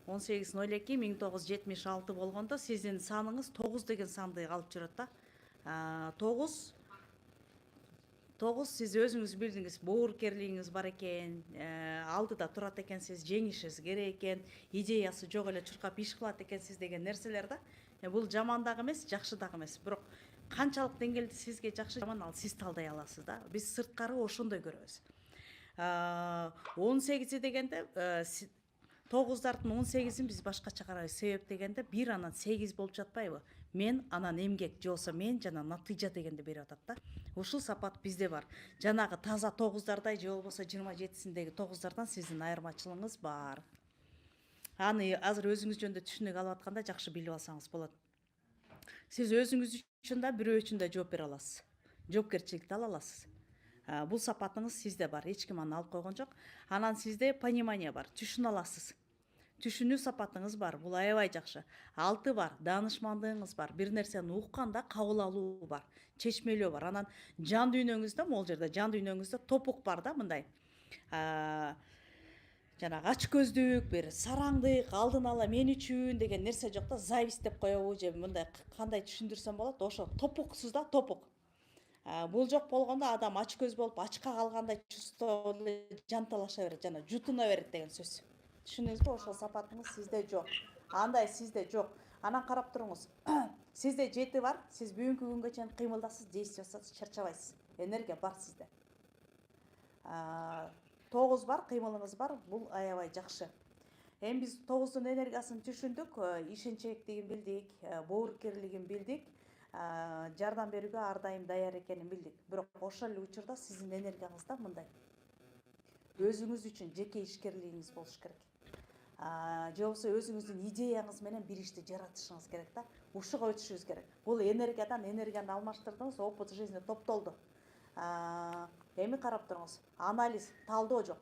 18.02 1976 болгондо сиздин саныңыз 9 деген санды алып жүрөт да. 9 сиз өзүңүз билдиңиз, боорукерлигиңиз бар экен, алдыда турат экенсиз, жеңишиңиз керек экен, идеясы жок эле чуркап иш кылат экенсиз деген нерселер да. Бул жаман дагы эмес, жакшы дагы эмес. Бирок канчалык деңгээлде сизге жакшы, жаман, ал сиз талдай аласыз да. Биз сырткары ошондой көрөбүз. 18 дегенде 9'дардын 18'ин биз башкача карайбыз. Себеп дегенде 1 анан 8 болуп жатпайбы? Мен анан эмгек же болбосо мен жана натыйжа дегенди берип атат да. Ушул сапат бизде бар. Жанагы таза 9'дардай же болбосо 27'синдеги 9'дардан сиздин айырмачылыгыңыз бар. Аны азыр өзүңүз жөнүндө түшүнүк алып атканда жакшы билип алсаңыз болот. Сиз өзүңүз үчүн да бирөө үчүн да жооп бере аласыз. Жоопкерчиликти ала аласыз. Бул сапатыңыз сизде бар. Эч ким аны алып койгон жок. Анан сизде понимание бар. Түшүнө аласыз. Түшүнүү сапатыңыз бар. Бул аябай жакшы. 6 бар. Даанышмандыгыңыз бар. Бир нерсени укканда кабыл алуу бар. Чечмелөө бар. Анан жан дүйнөңүздө, могул жерде жан дүйнөңүздө топук бар да, мындай. Жанагы ач көздүк, бир сараңдык, алдын ала мен үчүн деген нерсе жок да, зависть деп коебу же мындай кандай түшүндүрсөм болот, ошо топуксуз да, топук. Бул жок болгондо адам ач көз болуп, ачка калгандай чувство жанталаша берет, жана жутуна берет деген сөз. Түшүндүңүзбү? Ошол сапатыңыз сизде жок. Андай сизде жок. Анан карап туруңуз. Сизде 7 бар. Сиз бүгүнкү күнгө чейин кыймылдасыз, действие жасасыз, чарчабайсыз. Энергия бар сизде. 9 бар, кыймылыңыз бар. Бул аябай жакшы. Эми биз 9'дун энергиясын түшүндүк, ишенчектигин билдик, боорукерлигин билдик. Жардам берүүгө ар дайым даяр экенин билдик. Бирок ошол эле учурда сиздин энергияңызда мындай. Өзүңүз үчүн жеке ишкерлигиңиз болуш керек. Же болбосо өзүңүздүн идеяңыз менен бир ишти жаратышыңыз керек да. Ушуга өтүшүңүз керек. Бул энергиядан энергияны алмаштырдыңыз, опыт жизни топтолду. Эми карап туруңуз. Анализ, талдоо жок.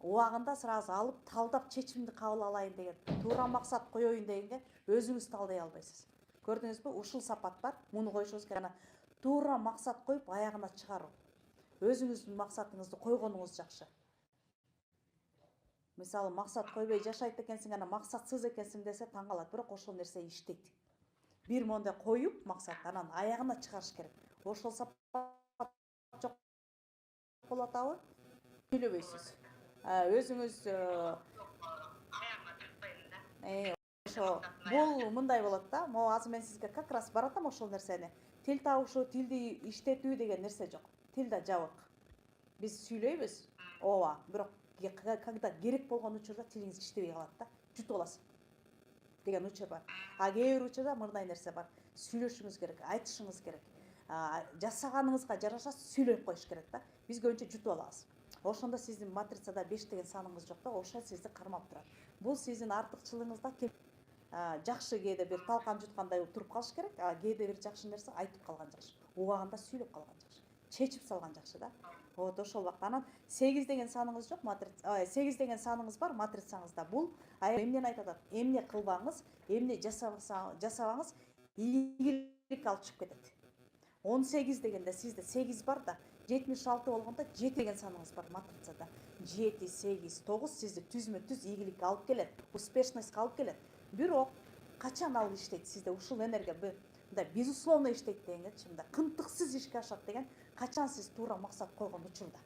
Убагында сразу алып, талдап чечимди кабыл алайын деген, туура максат коеюн дегенге өзүңүз талдай албайсыз. Көрдүңүзбү? Ушул сапат бар. Муну коюшуңуз керек. Туура максат коюп аягына чыгаруу. Өзүңүздүн максатыңызды койгонуңуз жакшы. Мисалы, максат койбой жашайт экенсиң, анан максатсыз экенсиң десе таң калат, бирок ошол нерсе иштейт. Бир мондай коюп максат, анан аягына чыгарыш керек. Ошол сапат жок болуп атабы? Сүйлөбөйсүз. Өзүңүз ошо бул мындай болот да. Могу азыр мен сизге как раз баратам ошол нерсени. Тил табышуу, тилди иштетүү деген нерсе жок. Тил да жабык. Биз сүйлөйбүз, ооба, бирок когда керек болгон учурда тилиңиз иштебей калат да. Жутуп аласыз деген учур бар. Кээ бир учурда мындай нерсе бар. Сүйлөшүңүз керек, айтышыңыз керек. Жасаганыңызга жараша сүйлөп коюш керек да. Биз көбүнчө жутуп алабыз. Ошондо сиздин матрицада 5 деген саныңыз жок да, ошо сизди кармап турат. Бул сиздин артыкчылыгыңызда жакшы кээде бир талкан жуткандай туруп калыш керек, кээде бир жакшы нерсе айтып калган жакшы. Убагында сүйлөп калган жакшы. Чечип салган жакшы да. Вот ошол убакта анан 8 деген саныңыз жок, 8 деген саныңыз бар матрицаңызда. Бул эмнени айтып атат? Эмне кылбаңыз, эмне жасабаңыз, ийгилик алып чыгып кетет. 18 дегенде сизде 8 бар да, 76 болгондо 7 деген саныңыз бар матрицада. 7, 8, 9 сизди түзмө-түз ийгиликке алып келет, успешностька алып келет. Бирок качан ал иштейт сизде? Ушул энергия мындай безусловно иштейт дегенге, мындай кынтыксыз ишке ашат деген, качан сиз туура максат койгон учурда.